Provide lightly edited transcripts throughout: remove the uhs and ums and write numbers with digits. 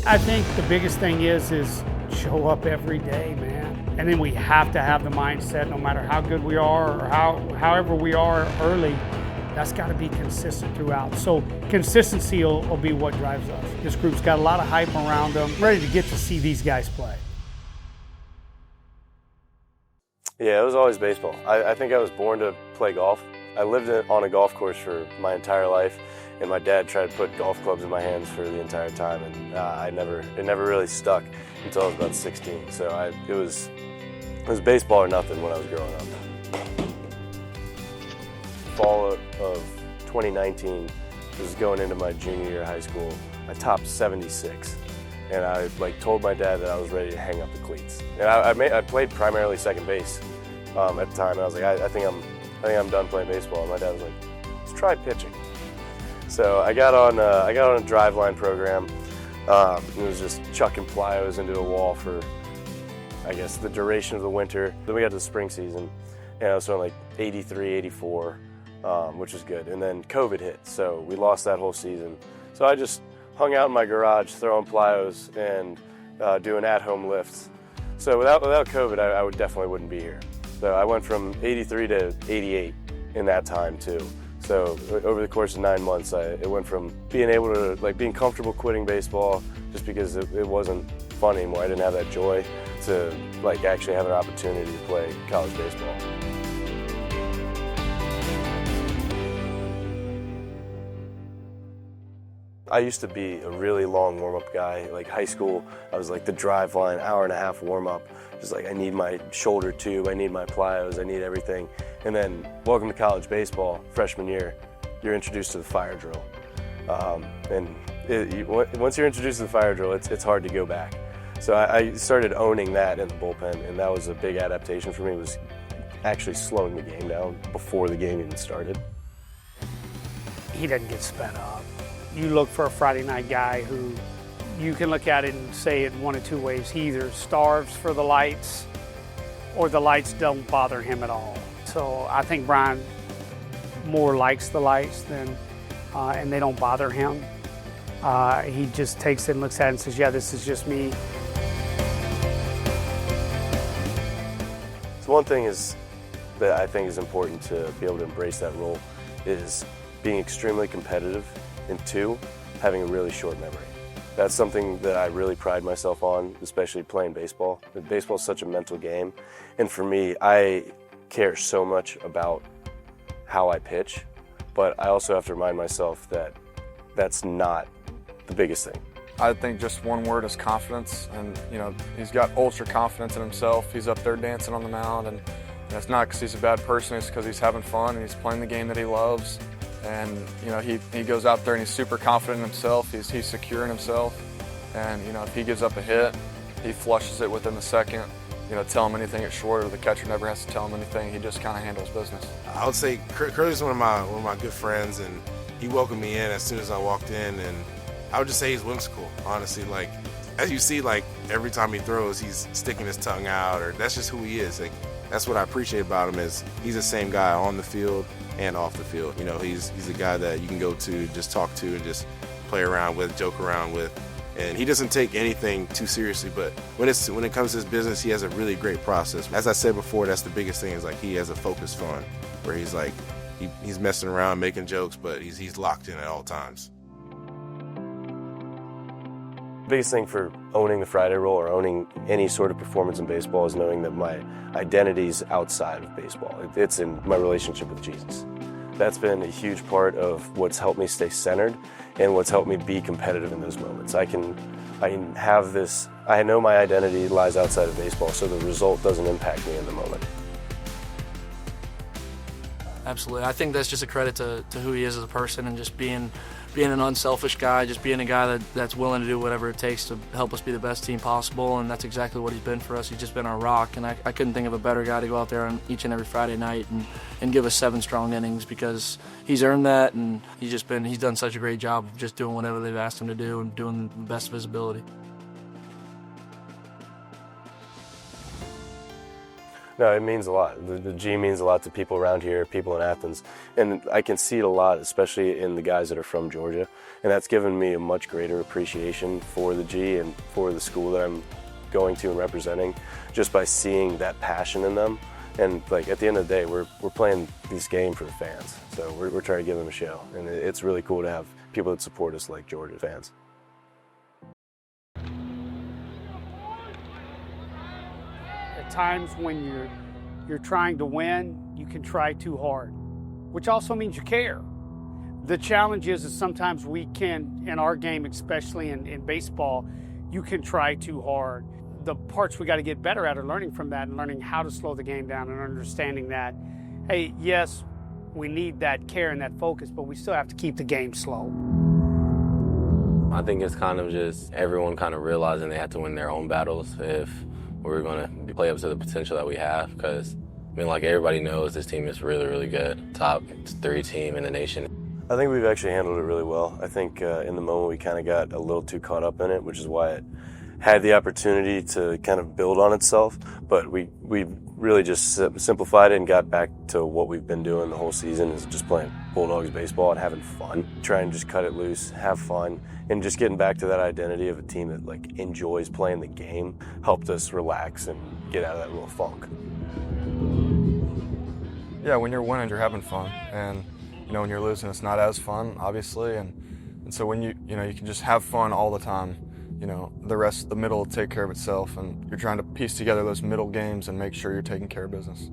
I think the biggest thing is show up every day, man. And then we have to have the mindset, no matter how good we are or however we are early, that's got to be consistent throughout. So consistency will be what drives us. This group's got a lot of hype around them, ready to get to see these guys play. Yeah, it was always baseball. I think I was born to play golf. I lived on a golf course for my entire life, and my dad tried to put golf clubs in my hands for the entire time, and it never really stuck until I was about 16. So it was baseball or nothing when I was growing up. Fall of 2019, was going into my junior year of high school. I topped 76, and I told my dad that I was ready to hang up the cleats. And I played primarily second base at the time. And I was like, I think I'm done playing baseball. And my dad was like, let's try pitching. So I got on a driveline program. It was just chucking plyos into a wall for, I guess, the duration of the winter. Then we got to the spring season, and I was throwing 83, 84, which was good. And then COVID hit, so we lost that whole season. So I just hung out in my garage throwing plyos and doing at-home lifts. So without COVID, I definitely wouldn't be here. So I went from 83 to 88 in that time too. So over the course of 9 months, it went from being able to being comfortable quitting baseball just because it wasn't fun anymore. I didn't have that joy, to actually have an opportunity to play college baseball. I used to be a really long warm-up guy. High school, I was the drive line, hour-and-a-half warm-up. Just I need my shoulder tube, I need my plyos, I need everything. And then welcome to college baseball, freshman year, you're introduced to the fire drill. Once you're introduced to the fire drill, it's hard to go back. So I started owning that in the bullpen, and that was a big adaptation for me, was actually slowing the game down before the game even started. He doesn't get sped up. You look for a Friday night guy who you can look at it and say it one of two ways. He either starves for the lights or the lights don't bother him at all. So I think Brian more likes the lights and they don't bother him. He just takes it and looks at it and says, yeah, this is just me. So one thing that I think is important to be able to embrace that role is being extremely competitive, and two, having a really short memory. That's something that I really pride myself on, especially playing baseball. Baseball is such a mental game, and for me, I care so much about how I pitch, but I also have to remind myself that that's not the biggest thing. I think just one word is confidence, and he's got ultra confidence in himself. He's up there dancing on the mound, and it's not because he's a bad person, it's because he's having fun and he's playing the game that he loves. And he goes out there and he's super confident in himself. He's secure in himself, and if he gives up a hit, he flushes it within the second. Tell him anything at short, or the catcher never has to tell him anything. He just kind of handles business. I would say Curly's one of my good friends, and he welcomed me in as soon as I walked in, and I would just say he's whimsical, honestly. As you see, every time he throws, he's sticking his tongue out, or that's just who he is. That's what I appreciate about him, is he's the same guy on the field and off the field. He's a guy that you can go to, just talk to, and just play around with, joke around with. And he doesn't take anything too seriously, but when it comes to his business, he has a really great process. As I said before, that's the biggest thing, is he has a focused fun, where he's he's messing around, making jokes, but he's locked in at all times. The biggest thing for owning the Friday role, or owning any sort of performance in baseball, is knowing that my identity's outside of baseball. It's in my relationship with Jesus. That's been a huge part of what's helped me stay centered and what's helped me be competitive in those moments. I can have this, I know my identity lies outside of baseball, so the result doesn't impact me in the moment. Absolutely. I think that's just a credit to who he is as a person, and just being an unselfish guy, just being a guy that's willing to do whatever it takes to help us be the best team possible, and that's exactly what he's been for us. He's just been our rock, and I couldn't think of a better guy to go out there on each and every Friday night and give us 7 strong innings, because he's earned that, and he's done such a great job of just doing whatever they've asked him to do and doing the best of his ability. No, it means a lot. The G means a lot to people around here, people in Athens. And I can see it a lot, especially in the guys that are from Georgia. And that's given me a much greater appreciation for the G and for the school that I'm going to and representing, just by seeing that passion in them. And like at the end of the day, we're playing this game for the fans. So we're trying to give them a show. And it's really cool to have people that support us like Georgia fans. At times when you're trying to win, you can try too hard, which also means you care. The challenge is sometimes we can, in our game, especially in baseball, you can try too hard. The parts we got to get better at are learning from that and learning how to slow the game down and understanding that, hey, yes, we need that care and that focus, but we still have to keep the game slow. I think it's kind of just everyone kind of realizing they have to win their own battles if we're going to play up to the potential that we have, because, I mean, like everybody knows this team is really, really good. Top 3 team in the nation. I think we've actually handled it really well. I think in the moment we kind of got a little too caught up in it, which is why it had the opportunity to kind of build on itself. But we really just simplified it and got back to what we've been doing the whole season, is just playing Bulldogs baseball and having fun. Try and just cut it loose, have fun, and just getting back to that identity of a team that like enjoys playing the game helped us relax and get out of that little funk. Yeah, when you're winning, you're having fun, and when you're losing, it's not as fun, obviously, and so when you can just have fun all the time, the middle will take care of itself, and you're trying to piece together those middle games and make sure you're taking care of business.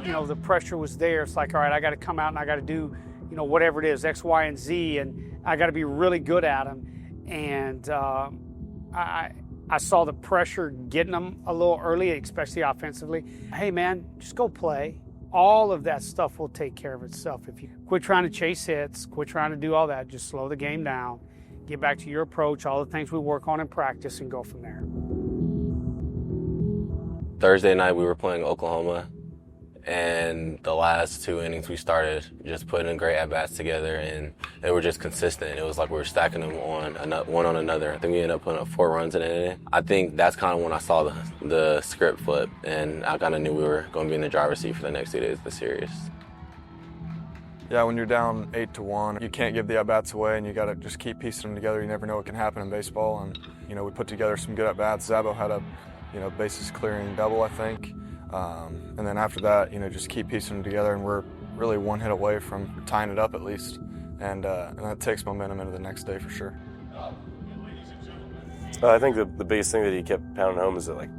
The pressure was there. It's like, all right, I got to come out and I got to do, whatever it is, X, Y, and Z, and I got to be really good at them. And I saw the pressure getting them a little early, especially offensively. Hey, man, just go play. All of that stuff will take care of itself. If you quit trying to chase hits, quit trying to do all that, just slow the game down, get back to your approach, all the things we work on in practice, and go from there. Thursday night we were playing Oklahoma, and the last 2 innings we started just putting great at-bats together, and they were just consistent. It was like we were stacking them on one on another. I think we ended up putting up 4 runs in an inning. I think that's kind of when I saw the script flip, and I kind of knew we were going to be in the driver's seat for the next 2 days of the series. Yeah, when you're down 8-1, you can't give the at-bats away, and you got to just keep piecing them together. You never know what can happen in baseball, and we put together some good at-bats. Zabo had a bases clearing double, I think. And then after that, just keep piecing them together, and we're really 1 hit away from tying it up at least. And that takes momentum into the next day for sure. I think the biggest thing that he kept pounding home is that, like,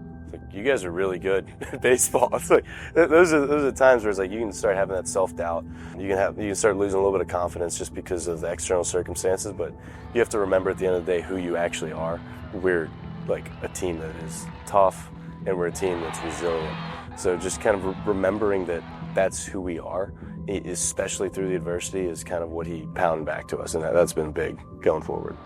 you guys are really good at baseball. It's like, those are times where it's like you can start having that self-doubt. You can start losing a little bit of confidence just because of the external circumstances, but you have to remember at the end of the day who you actually are. We're like a team that is tough, and we're a team that's resilient. So just kind of remembering that that's who we are, especially through the adversity, is kind of what he pounded back to us, and that's been big going forward.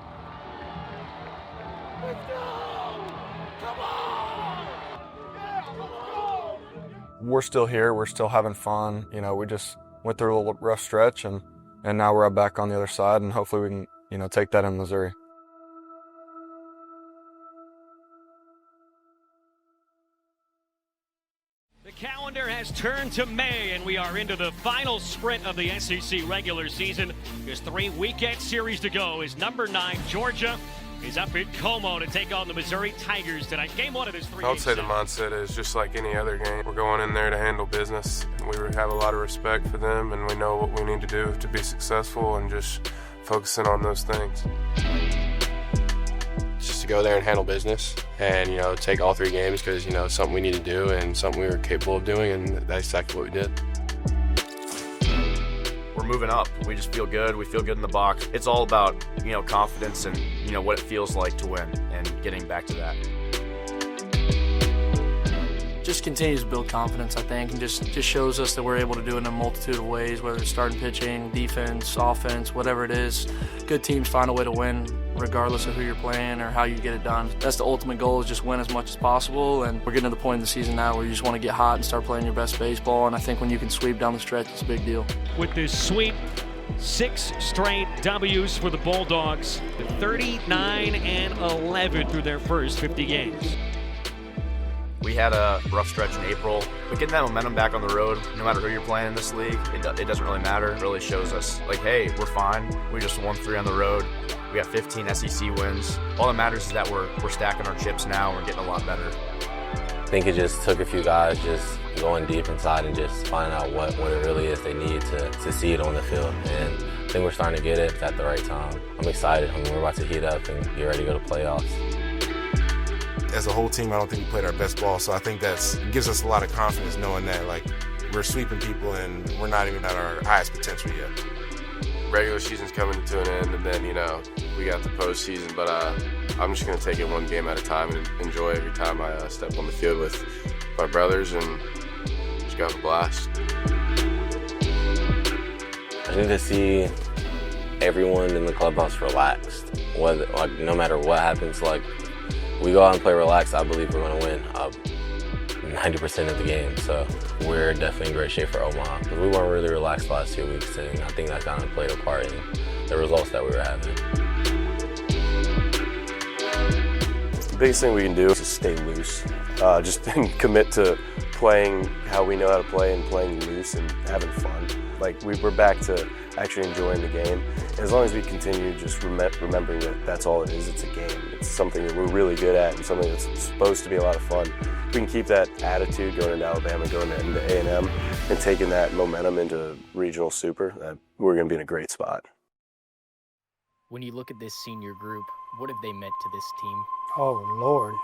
We're still here. We're still having fun. We just went through a little rough stretch, and now we're back on the other side, and hopefully we can, take that in Missouri. The calendar has turned to May, and we are into the final sprint of the SEC regular season. There's 3 weekend series to go as number 9 Georgia is up at Como to take on the Missouri Tigers tonight. Game 1 of this 3-game I would say the mindset is just like any other game. We're going in there to handle business. We have a lot of respect for them, and we know what we need to do to be successful, and just focusing on those things. Just to go there and handle business and, take all 3 games because, it's something we need to do and something we were capable of doing, and that's exactly what we did. We're moving up. We just feel good. We feel good in the box. It's all about, confidence and, what it feels like to win and getting back to that. Just continues to build confidence, I think, and just shows us that we're able to do it in a multitude of ways, whether it's starting pitching, defense, offense, whatever it is. Good teams find a way to win regardless of who you're playing or how you get it done. That's the ultimate goal, is just win as much as possible, and we're getting to the point in the season now where you just want to get hot and start playing your best baseball, and I think when you can sweep down the stretch, it's a big deal. With this sweep, 6 straight W's for the Bulldogs, 39-11 through their first 50 games. We had a rough stretch in April, but getting that momentum back on the road, no matter who you're playing in this league, it doesn't really matter. It really shows us, like, hey, we're fine. We just won 3 on the road. We got 15 SEC wins. All that matters is that we're stacking our chips now and we're getting a lot better. I think it just took a few guys just going deep inside and just finding out what it really is they need to see it on the field. And I think we're starting to get it at the right time. I'm excited. I mean, we're about to heat up and get ready to go to playoffs. As a whole team, I don't think we played our best ball, so I think that gives us a lot of confidence knowing that, like, we're sweeping people and we're not even at our highest potential yet. Regular season's coming to an end, and then, we got the postseason, but I'm just going to take it one game at a time and enjoy every time I step on the field with my brothers and just go have a blast. I need to see everyone in the clubhouse relaxed. No matter what happens, we go out and play relaxed, I believe we're going to win 90% of the game. So we're definitely in great shape for Omaha because we weren't really relaxed the last 2 weeks, and I think that kind of played a part in the results that we were having. The biggest thing we can do is just stay loose. Just commit to playing how we know how to play and playing loose and having fun. We're back to actually enjoying the game. As long as we continue just remembering that that's all it is, it's a game. It's something that we're really good at and something that's supposed to be a lot of fun. If we can keep that attitude going into Alabama, going into A&M, and taking that momentum into regional super, we're going to be in a great spot. When you look at this senior group, what have they meant to this team? Oh, Lord.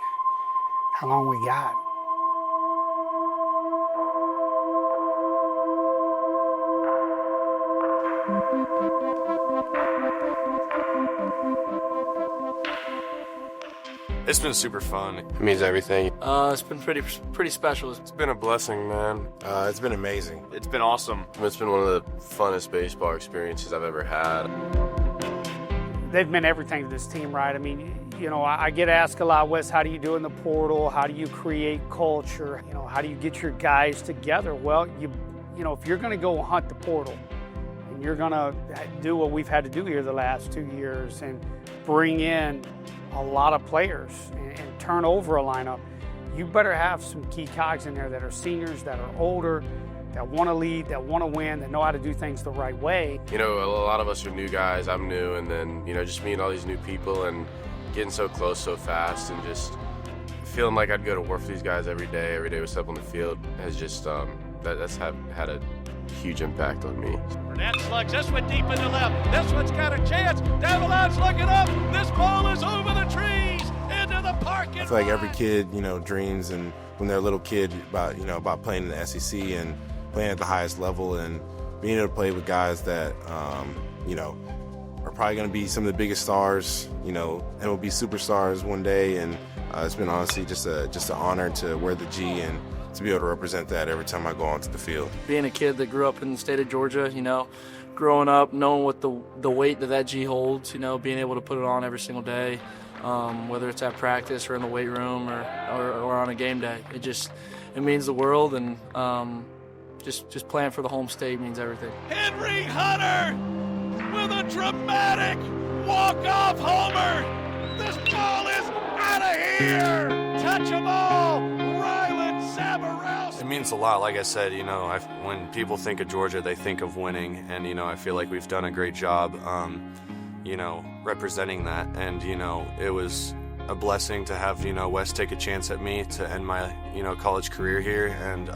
How long we got? It's been super fun. It means everything. It's been pretty special. It's been a blessing, man. It's been amazing. It's been awesome. It's been one of the funnest baseball experiences I've ever had. They've meant everything to this team, right? I mean, I get asked a lot, Wes, how do you do in the portal? How do you create culture? How do you get your guys together? Well, if you're going to go hunt the portal and you're going to do what we've had to do here the last 2 years and bring in a lot of players and turn over a lineup, you better have some key cogs in there that are seniors, that are older, that want to lead, that want to win, that know how to do things the right way. A lot of us are new guys. I'm new, and then, just meeting all these new people and getting so close so fast and just feeling like I'd go to work for these guys every day we step on the field has just, that's had a huge impact on me. Burnett slugs this one deep into left. This one's got a chance. Davilov's looking up. This ball is over the trees into the park. I feel like every kid, dreams and when they're a little kid about playing in the SEC and playing at the highest level and being able to play with guys that, are probably going to be some of the biggest stars, and will be superstars one day. And it's been honestly just an honor to wear the G and to be able to represent that every time I go onto the field. Being a kid that grew up in the state of Georgia, growing up, knowing what the weight that G holds, being able to put it on every single day, whether it's at practice or in the weight room or on a game day, it means the world, and just playing for the home state means everything. Henry Hunter with a dramatic walk-off homer. This ball is out of here. Touch 'em all. Ryland Zaborowski. It means a lot. Like I said, when people think of Georgia, they think of winning, and I feel like we've done a great job, representing that. And it was a blessing to have Wes take a chance at me to end my college career here, and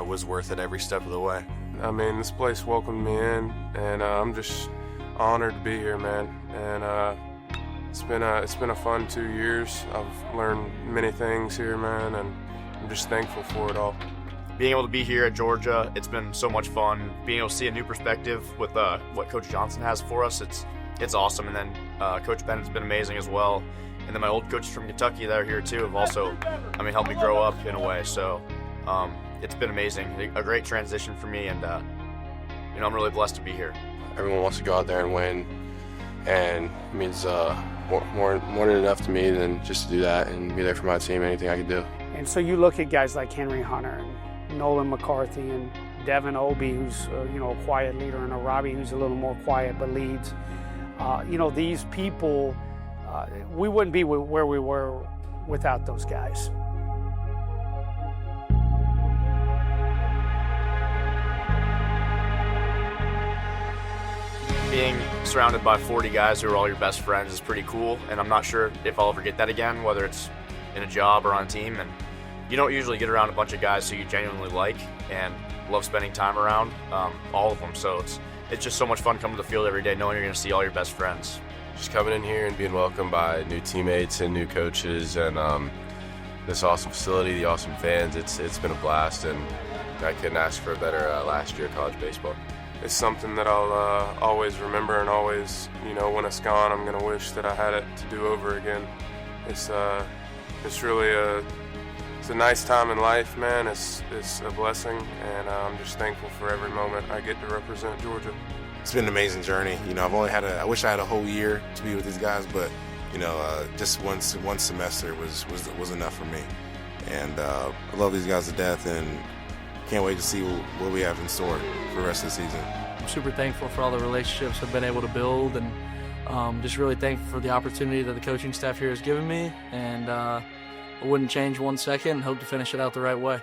was worth it every step of the way. I mean, this place welcomed me in, and I'm just honored to be here, man. And it's been a fun 2 years. I've learned many things here, man, and I'm just thankful for it all. Being able to be here at Georgia, it's been so much fun. Being able to see a new perspective with what Coach Johnson has for us, it's awesome. And then Coach Bennett's been amazing as well. And then my old coaches from Kentucky that are here too have also, helped me grow up in a way. So it's been amazing, a great transition for me, and I'm really blessed to be here. Everyone wants to go out there and win, and it means more than enough to me than just to do that and be there for my team, anything I can do. And so you look at guys like Henry Hunter and Nolan McCarthy and Devin Obee, who's a quiet leader, and a Robbie who's a little more quiet but leads. These people, we wouldn't be where we were without those guys. being surrounded by 40 guys who are all your best friends is pretty cool, and I'm not sure if I'll ever get that again, whether it's in a job or on a team. And you don't usually get around a bunch of guys who you genuinely like and love spending time around, all of them. So it's just so much fun coming to the field every day knowing you're going to see all your best friends. Just coming in here and being welcomed by new teammates and new coaches, and this awesome facility, the awesome fans. It's been a blast, and I couldn't ask for a better last year of college baseball. It's something that I'll always remember, and always, when it's gone, I'm gonna wish that I had it to do over again. It's really it's a nice time in life, man. It's a blessing, and I'm just thankful for every moment I get to represent Georgia. It's been an amazing journey. I've only had I wish I had a whole year to be with these guys, but just one semester was enough for me. And I love these guys to death, and can't wait to see what we have in store for the rest of the season. I'm super thankful for all the relationships I've been able to build, and just really thankful for the opportunity that the coaching staff here has given me. And I wouldn't change 1 second and hope to finish it out the right way.